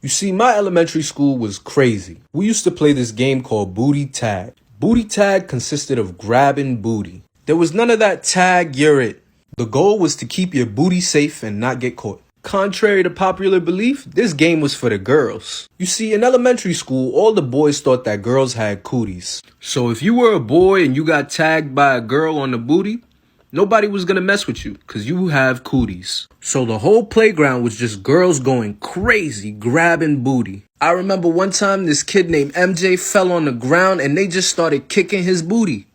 You see, my elementary school was crazy. We used to play this game called booty tag. Booty tag consisted of grabbing booty. There was none of that tag, you're it. The goal was to keep your booty safe and not get caught. Contrary to popular belief, this game was for the girls. You see, in elementary school, all the boys thought that girls had cooties. So if you were a boy and you got tagged by a girl on the booty, nobody was gonna mess with you because you have cooties. So the whole playground was just girls going crazy, grabbing booty. I remember one time this kid named MJ fell on the ground and they just started kicking his booty.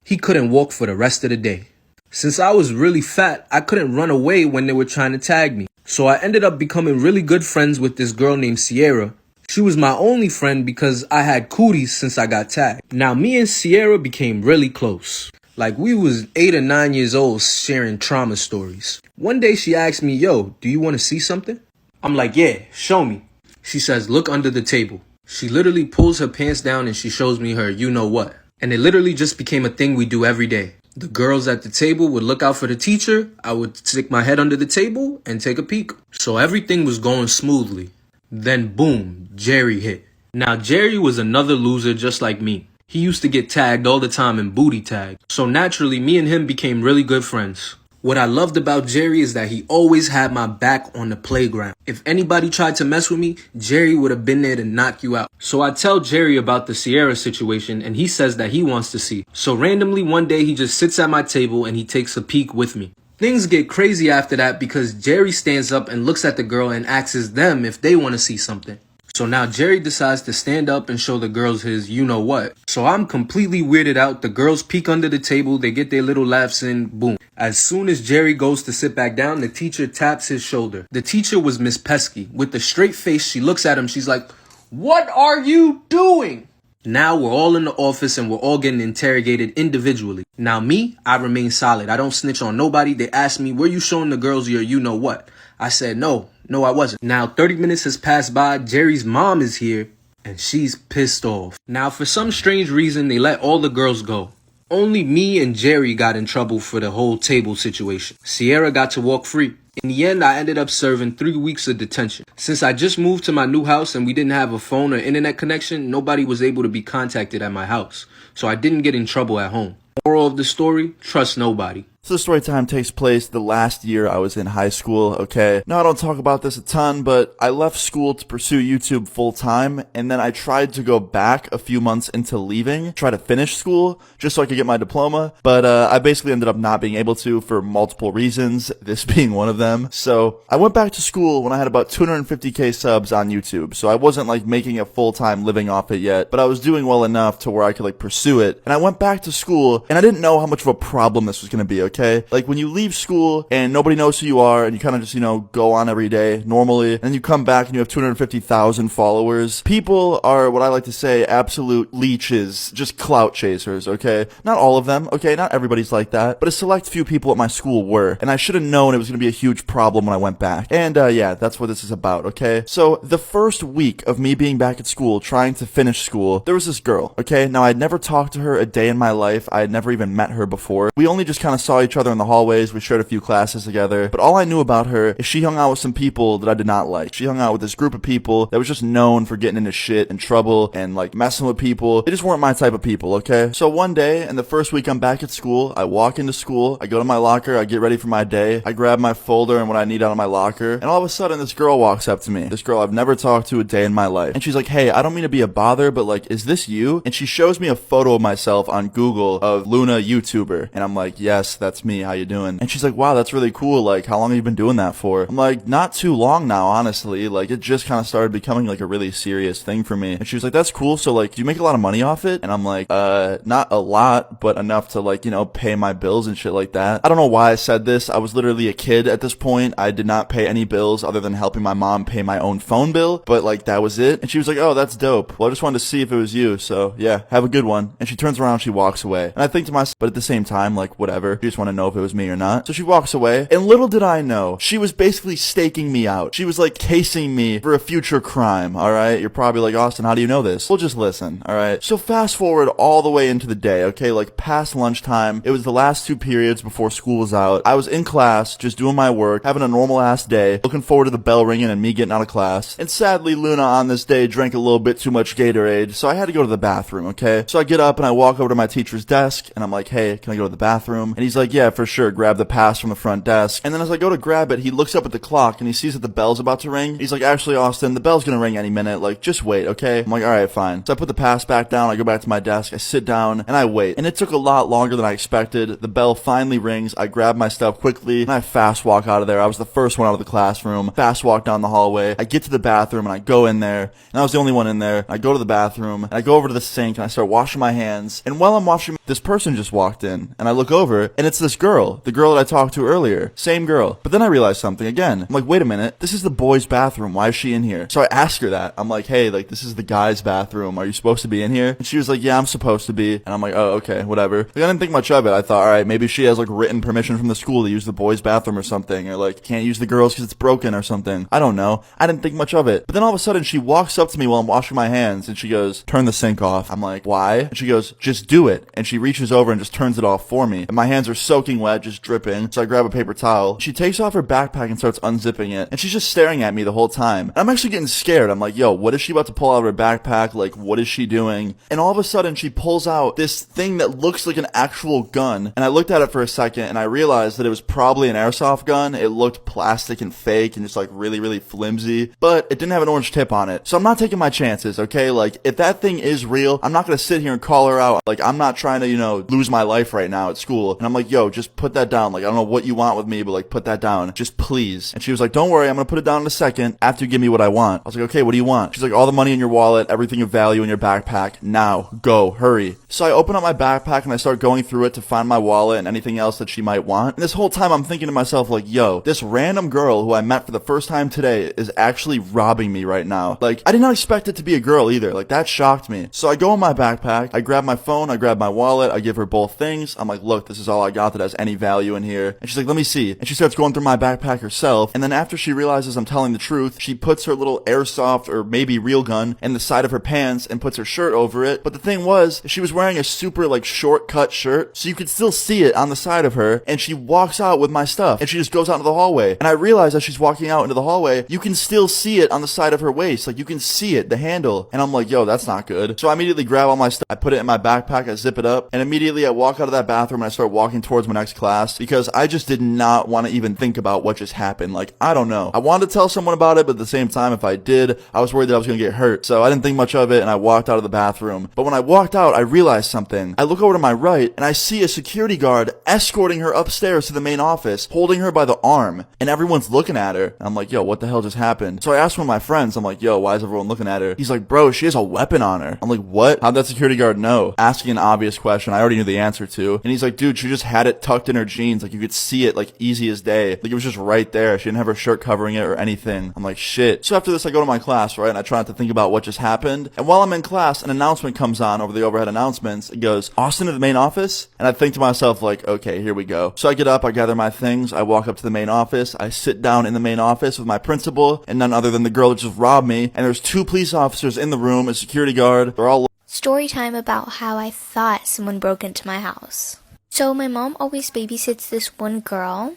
He couldn't walk for the rest of the day. Since I was really fat, I couldn't run away when they were trying to tag me. So I ended up becoming really good friends with this girl named Sierra. She was my only friend because I had cooties since I got tagged. Now me and Sierra became really close. Like we was 8 or 9 years old sharing trauma stories. One day she asked me, yo, do you want to see something? I'm like, yeah, show me. She says, look under the table. She literally pulls her pants down and she shows me her you know what. And it literally just became a thing we do every day. The girls at the table would look out for the teacher. I would stick my head under the table and take a peek. So everything was going smoothly. Then boom, Jerry hit. Now Jerry was another loser just like me. He used to get tagged all the time in booty tag. So naturally, me and him became really good friends. What I loved about Jerry is that he always had my back on the playground. If anybody tried to mess with me, Jerry would have been there to knock you out. So I tell Jerry about the Sierra situation and he says that he wants to see. So randomly one day he just sits at my table and he takes a peek with me. Things get crazy after that because Jerry stands up and looks at the girl and asks them if they want to see something. So now Jerry decides to stand up and show the girls his you know what. So I'm completely weirded out. The girls peek under the table, they get their little laughs in, boom. As soon as Jerry goes to sit back down, the teacher taps his shoulder. The teacher was Miss Pesky. With a straight face, she looks at him, she's like, what are you doing? Now we're all in the office and we're all getting interrogated individually. Now me, I remain solid. I don't snitch on nobody. They asked me, were you showing the girls your you know what? I said, no, I wasn't. Now 30 minutes has passed by. Jerry's mom is here and she's pissed off. Now for some strange reason, they let all the girls go. Only me and Jerry got in trouble for the whole table situation. Sierra got to walk free. In the end, I ended up serving 3 weeks of detention. Since I just moved to my new house and we didn't have a phone or internet connection, nobody was able to be contacted at my house. So I didn't get in trouble at home. Moral of the story, trust nobody. So Storytime takes place the last year I was in high school, okay? Now, I don't talk about this a ton, but I left school to pursue YouTube full time, and then I tried to go back a few months into leaving, try to finish school, just so I could get my diploma, but I basically ended up not being able to for multiple reasons, this being one of them. So I went back to school when I had about 250k subs on YouTube, so I wasn't like making a full-time living off it yet, but I was doing well enough to where I could like pursue it, and I went back to school, and I didn't know how much of a problem this was gonna be, okay? Like when you leave school and nobody knows who you are and you kind of just, go on every day normally, and you come back and you have 250,000 followers. People are, what I like to say, absolute leeches, just clout chasers, okay? Not all of them, okay? Not everybody's like that, but a select few people at my school were, and I should have known it was going to be a huge problem when I went back. And yeah, that's what this is about, okay? So the first week of me being back at school, trying to finish school, there was this girl, okay? Now I'd never talked to her a day in my life. I had never even met her before. We only just kind of saw each other in the hallways. We shared a few classes together, but all I knew about her is she hung out with some people that I did not like. She hung out with this group of people that was just known for getting into shit and trouble and like messing with people. They just weren't my type of people, okay? So one day, in the first week I'm back at school, I walk into school, I go to my locker, I get ready for my day, I grab my folder and what I need out of my locker, and all of a sudden this girl walks up to me. This girl I've never talked to a day in my life. And she's like, hey, I don't mean to be a bother, but like, is this you? And she shows me a photo of myself on Google of Luna YouTuber. And I'm like, yes, that's me. How you doing? And she's like, wow, that's really cool. Like, how long have you been doing that for? I'm like, not too long now, honestly. Like, it just kind of started becoming like a really serious thing for me. And she was like, that's cool. So like, do you make a lot of money off it? And I'm like, not a lot, but enough to like, pay my bills and shit like that. I don't know why I said this. I was literally a kid at this point. I did not pay any bills other than helping my mom pay my own phone bill. But like, that was it. And she was like, oh, that's dope. Well, I just wanted to see if it was you. So yeah, have a good one. And she turns around, she walks away. And I think to myself, but at the same time, like, whatever. She just want to know if it was me or not. So she walks away, and little did I know, she was basically staking me out. She was like casing me for a future crime, alright? You're probably like, Austin, how do you know this? Well, just listen, alright? So fast forward all the way into the day, okay? Like past lunchtime, it was the last 2 periods before school was out. I was in class, just doing my work, having a normal ass day, looking forward to the bell ringing and me getting out of class. And sadly, Luna on this day drank a little bit too much Gatorade, so I had to go to the bathroom, okay? So I get up and I walk over to my teacher's desk, and I'm like, hey, can I go to the bathroom? And he's like, yeah, for sure, grab the pass from the front desk. And then as I go to grab it, he looks up at the clock and he sees that the bell's about to ring. He's like, actually, Austin, the bell's gonna ring any minute, like, just wait, okay? I'm like, alright, fine. So I put the pass back down, I go back to my desk, I sit down, and I wait. And it took a lot longer than I expected. The bell finally rings, I grab my stuff quickly, and I fast walk out of there. I was the first one out of the classroom, fast walk down the hallway. I get to the bathroom and I go in there, and I was the only one in there. I go to the bathroom, and I go over to the sink, and I start washing my hands. And while I'm washing, this person just walked in, and I look over, and it's this girl, the girl that I talked to earlier. Same girl. But then I realized something again. I'm like, wait a minute, this is the boys' bathroom. Why is she in here? So I ask her that. I'm like, hey, like, this is the guys' bathroom. Are you supposed to be in here? And she was like, yeah, I'm supposed to be. And I'm like, oh, okay, whatever. Like, I didn't think much of it. I thought, alright, maybe she has, like, written permission from the school to use the boys' bathroom or something, or, like, can't use the girls because it's broken or something. I don't know. I didn't think much of it. But then all of a sudden, she walks up to me while I'm washing my hands, and she goes, turn the sink off. I'm like, why? And she goes, just do it. And she reaches over and just turns it off for me. And my hands are soaking wet, just dripping. So I grab a paper towel. She takes off her backpack and starts unzipping it. And she's just staring at me the whole time. And I'm actually getting scared. I'm like, yo, what is she about to pull out of her backpack? Like, what is she doing? And all of a sudden, she pulls out this thing that looks like an actual gun. And I looked at it for a second, and I realized that it was probably an airsoft gun. It looked plastic and fake and just like really, really flimsy. But it didn't have an orange tip on it. So I'm not taking my chances, okay? Like, if that thing is real, I'm not gonna sit here and call her out. Like, I'm not trying to, lose my life right now at school. And I'm like, yo, just put that down. Like, I don't know what you want with me, but like, put that down. Just please. And she was like, don't worry, I'm gonna put it down in a second after you give me what I want. I was like, okay, what do you want? She's like, all the money in your wallet, everything of value in your backpack. Now, go, hurry. So I open up my backpack and I start going through it to find my wallet and anything else that she might want. And this whole time I'm thinking to myself, like, yo, this random girl who I met for the first time today is actually robbing me right now. Like, I did not expect it to be a girl either. Like, that shocked me. So I go in my backpack, I grab my phone, I grab my wallet, I give her both things. I'm like, look, this is all I got that has any value in here. And she's like, let me see. And she starts going through my backpack herself. And then after she realizes I'm telling the truth, she puts her little airsoft or maybe real gun in the side of her pants and puts her shirt over it. But the thing was, she was wearing a super like short cut shirt, so you could still see it on the side of her. And she walks out with my stuff, and she just goes out into the hallway. And I realize as she's walking out into the hallway, you can still see it on the side of her waist. Like, you can see it, the handle. And I'm like, yo, that's not good. So I immediately grab all my stuff, I put it in my backpack, I zip it up, and immediately I walk out of that bathroom and I start walking towards my next class because I just did not want to even think about what just happened. Like, I don't know. I wanted to tell someone about it, but at the same time, if I did, I was worried that I was going to get hurt. So I didn't think much of it, and I walked out of the bathroom. But when I walked out, I realized something. I look over to my right, and I see a security guard escorting her upstairs to the main office, holding her by the arm, and everyone's looking at her. And I'm like, yo, what the hell just happened? So I asked one of my friends, I'm like, yo, why is everyone looking at her? He's like, bro, she has a weapon on her. I'm like, what? How'd that security guard know? Asking an obvious question I already knew the answer to. And he's like, dude, she just had it tucked in her jeans. Like, you could see it, like, easy as day. Like, it was just right there. She didn't have her shirt covering it or anything. I'm like, shit. So after this, I go to my class, right? And I try not to think about what just happened. And while I'm in class, an announcement comes on over the overhead announcements. It goes, Austin to the main office? And I think to myself, like, okay, here we go. So I get up, I gather my things, I walk up to the main office, I sit down in the main office with my principal, and none other than the girl that just robbed me. And there's 2 police officers in the room, a security guard. They're all Story time about how I thought someone broke into my house. So my mom always babysits this one girl,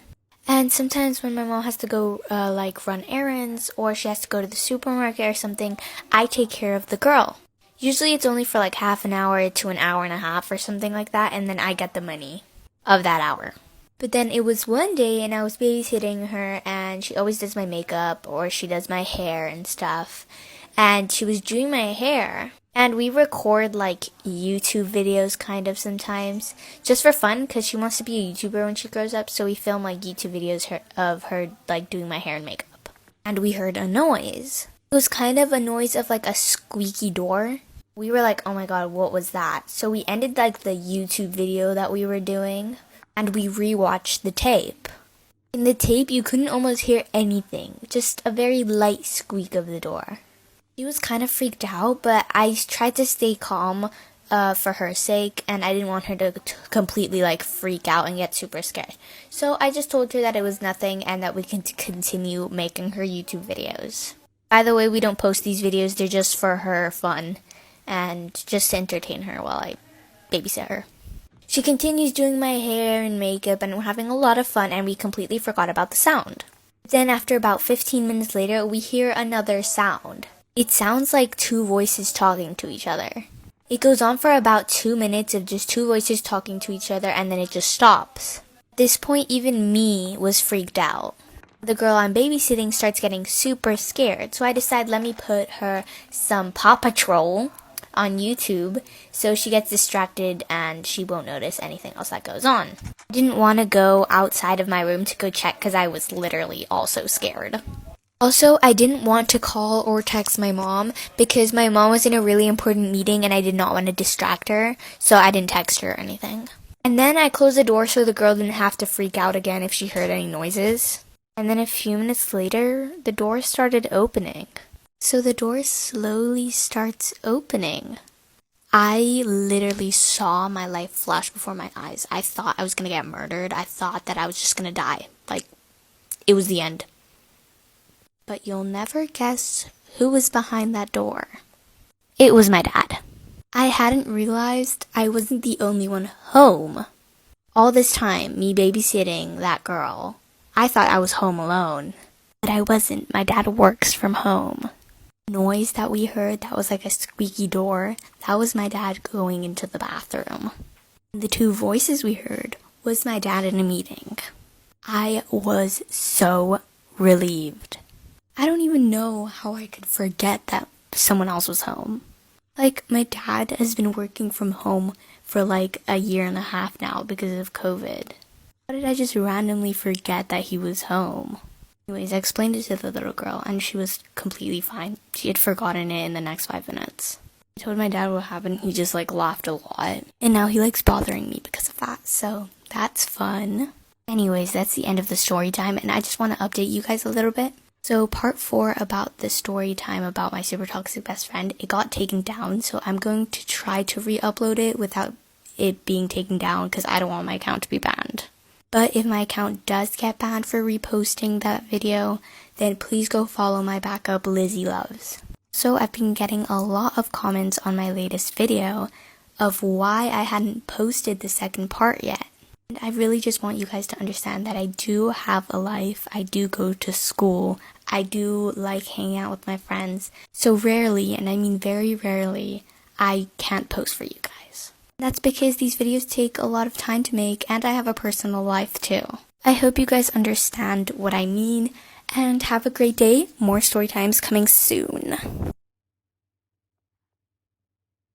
and sometimes when my mom has to go run errands or she has to go to the supermarket or something, I take care of the girl. Usually it's only for like half an hour to an hour and a half or something like that, and then I get the money of that hour. But then it was one day and I was babysitting her, and she always does my makeup or she does my hair and stuff, and she was doing my hair. And we record, like, YouTube videos kind of sometimes, just for fun, because she wants to be a YouTuber when she grows up, so we film, like, YouTube videos of her, like, doing my hair and makeup. And we heard a noise. It was kind of a noise of, like, a squeaky door. We were like, oh my god, what was that? So we ended, like, the YouTube video that we were doing, and we rewatched the tape. In the tape, you couldn't almost hear anything, just a very light squeak of the door. She was kind of freaked out, but I tried to stay calm for her sake, and I didn't want her to completely like freak out and get super scared. So I just told her that it was nothing and that we can continue making her YouTube videos. By the way, we don't post these videos, they're just for her fun and just to entertain her while I babysit her. She continues doing my hair and makeup, and we're having a lot of fun, and we completely forgot about the sound. Then after about 15 minutes later, we hear another sound. It sounds like two voices talking to each other. It goes on for about 2 minutes of just two voices talking to each other, and then it just stops. At this point, even me was freaked out. The girl I'm babysitting starts getting super scared, so I decide let me put her some Paw Patrol on YouTube so she gets distracted and she won't notice anything else that goes on. I didn't want to go outside of my room to go check because I was literally also scared. Also, I didn't want to call or text my mom because my mom was in a really important meeting and I did not want to distract her, so I didn't text her or anything. And then I closed the door so the girl didn't have to freak out again if she heard any noises. And then a few minutes later, the door started opening. So the door slowly starts opening. I literally saw my life flash before my eyes. I thought I was going to get murdered. I thought that I was just going to die. Like, it was the end. But you'll never guess who was behind that door. It was my dad. I hadn't realized I wasn't the only one home. All this time, me babysitting that girl, I thought I was home alone. But I wasn't. My dad works from home. Noise that we heard that was like a squeaky door, that was my dad going into the bathroom. The two voices we heard was my dad in a meeting. I was so relieved. I don't even know how I could forget that someone else was home. Like, my dad has been working from home for like a year and a half now because of COVID. How did I just randomly forget that he was home? Anyways, I explained it to the little girl, and she was completely fine. She had forgotten it in the next 5 minutes. I told my dad what happened, he just like laughed a lot. And now he likes bothering me because of that, so that's fun. Anyways, that's the end of the story time, and I just want to update you guys a little bit. So part 4 about the story time about my super toxic best friend, it got taken down, so I'm going to try to re-upload it without it being taken down because I don't want my account to be banned. But if my account does get banned for reposting that video, then please go follow my backup Lizzie Loves. So I've been getting a lot of comments on my latest video of why I hadn't posted the second part yet. And I really just want you guys to understand that I do have a life, I do go to school, I do like hanging out with my friends. So rarely, and I mean very rarely, I can't post for you guys. That's because these videos take a lot of time to make, and I have a personal life too. I hope you guys understand what I mean, and have a great day. More story times coming soon.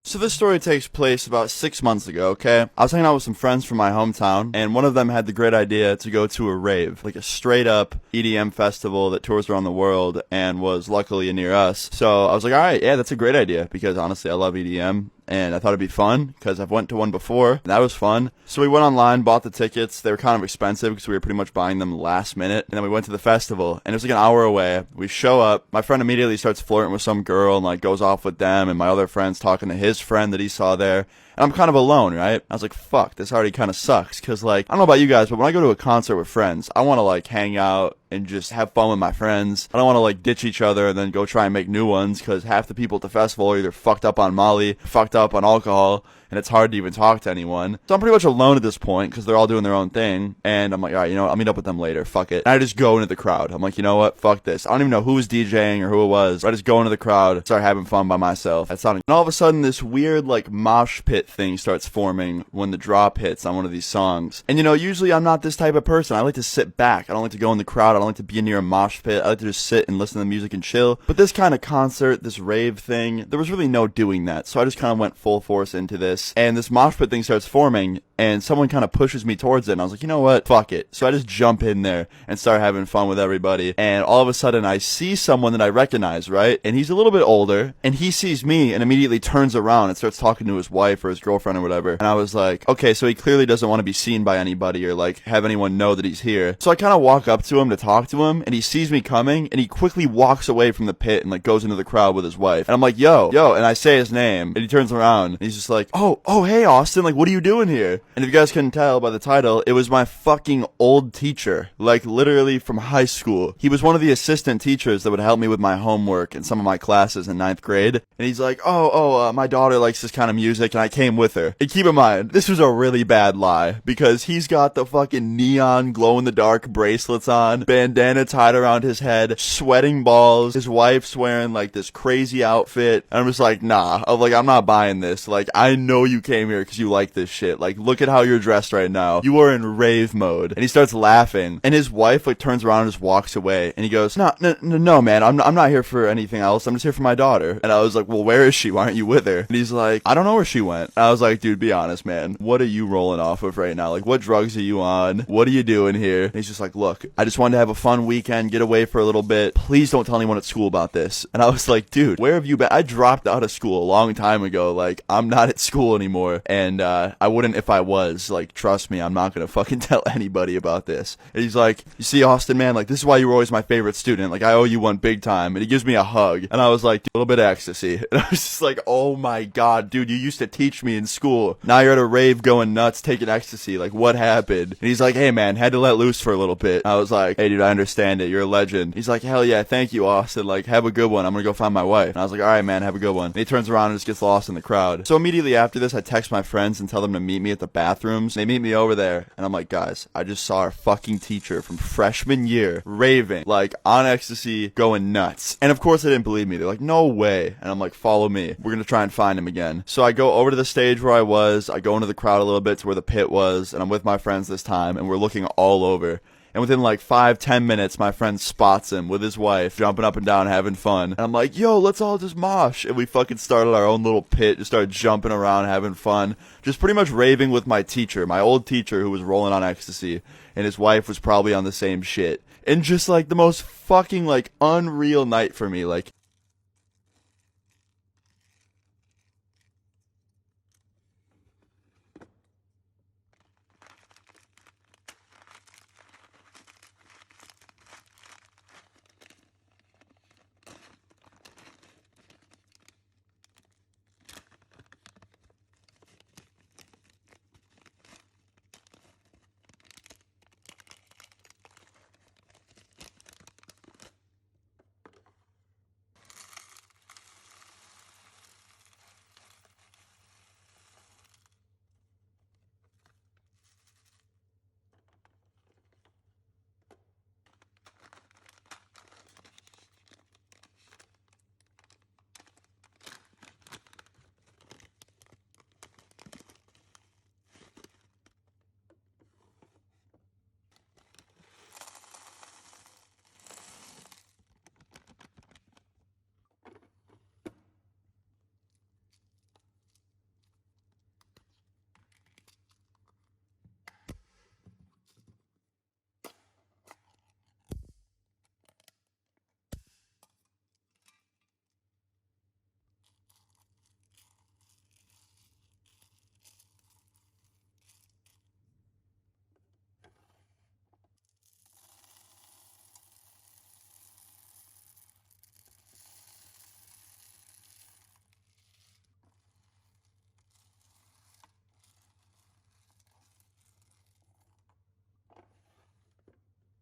So this story takes place about 6 months ago, okay? I was hanging out with some friends from my hometown, and one of them had the great idea to go to a rave, like a straight-up EDM festival that tours around the world and was luckily near us. So I was like, alright, yeah, that's a great idea, because honestly, I love EDM. And I thought it'd be fun, because I've went to one before, and that was fun. So we went online, bought the tickets. They were kind of expensive, because we were pretty much buying them last minute. And then we went to the festival, and it was like an hour away. We show up, my friend immediately starts flirting with some girl, and like goes off with them, and my other friend's talking to his friend that he saw there. And I'm kind of alone, right? I was like, fuck, this already kind of sucks, because like, I don't know about you guys, but when I go to a concert with friends, I want to like hang out and just have fun with my friends. I don't want to like ditch each other and then go try and make new ones, because half the people at the festival are either fucked up on Molly, fucked up on alcohol, and it's hard to even talk to anyone. So I'm pretty much alone at this point, because they're all doing their own thing, and I'm like, alright, you know what, I'll meet up with them later, fuck it. And I just go into the crowd. I'm like, you know what, fuck this. I don't even know who was DJing or who it was. I just go into the crowd, start having fun by myself. And all of a sudden, this weird like mosh pit thing starts forming when the drop hits on one of these songs. And you know, usually I'm not this type of person. I like to sit back. I don't like to go in the crowd. I don't like to be near a mosh pit. I like to just sit and listen to the music and chill. But this kind of concert, this rave thing, there was really no doing that. So I just kind of went full force into this. And this mosh pit thing starts forming, and someone kind of pushes me towards it, and I was like, you know what, fuck it. So I just jump in there and start having fun with everybody, and all of a sudden I see someone that I recognize, right? And he's a little bit older, and he sees me and immediately turns around and starts talking to his wife or his girlfriend or whatever. And I was like, okay, so he clearly doesn't want to be seen by anybody or like have anyone know that he's here. So I kind of walk up to him to talk to him, and he sees me coming, and he quickly walks away from the pit and like goes into the crowd with his wife. And I'm like, yo, and I say his name, and he turns around, and he's just like, oh, hey, Austin, like, what are you doing here? And if you guys couldn't tell by the title, it was my fucking old teacher, like literally from high school. He was one of the assistant teachers that would help me with my homework and some of my classes in 9th grade. And he's like, my daughter likes this kind of music, and I came with her. And keep in mind, this was a really bad lie, because he's got the fucking neon glow-in-the-dark bracelets on, bandana tied around his head, sweating balls, his wife's wearing like this crazy outfit, and I'm just like, nah, I'm not buying this. Like, I know you came here because you like this shit. Like, look at how you're dressed right now. You are in rave mode. And he starts laughing, and his wife like turns around and just walks away, and he goes, no, man, I'm not here for anything else. I'm just here for my daughter. And I was like, well, where is she? Why aren't you with her? And he's like, I don't know where she went. And I was like, dude, be honest, man. What are you rolling off of right now? Like, what drugs are you on? What are you doing here? And he's just like, look, I just wanted to have a fun weekend, get away for a little bit. Please don't tell anyone at school about this. And I was like, dude, where have you been? I dropped out of school a long time ago. Like, I'm not at school anymore. And I wouldn't if I was. Like, trust me, I'm not gonna fucking tell anybody about this. And he's like, you see, Austin, man, like, this is why you were always my favorite student. Like, I owe you one big time. And he gives me a hug. And I was like, a little bit of ecstasy. And I was just like, oh my god, dude, you used to teach me in school. Now you're at a rave going nuts, taking ecstasy. Like, what happened? And he's like, hey, man, had to let loose for a little bit. I was like, hey, dude, I understand it. You're a legend. He's like, hell yeah, thank you, Austin. Like, have a good one. I'm gonna go find my wife. And I was like, all right, man, have a good one. And he turns around and just gets lost in the crowd. So immediately after this, I text my friends and tell them to meet me at the bathrooms. They meet me over there, and I'm like, guys, I just saw our fucking teacher from freshman year raving, like, on ecstasy, going nuts. And of course they didn't believe me. They're like, no way. And I'm like, follow me. We're gonna try and find him again. So I go over to the stage where I was. I go into the crowd a little bit to where the pit was, and I'm with my friends this time, and we're looking all over. And within like 5-10 minutes, my friend spots him with his wife, jumping up and down, having fun. And I'm like, yo, let's all just mosh. And we fucking started our own little pit, just started jumping around, having fun. Just pretty much raving with my teacher, my old teacher who was rolling on ecstasy. And his wife was probably on the same shit. And just like the most fucking like unreal night for me. Like,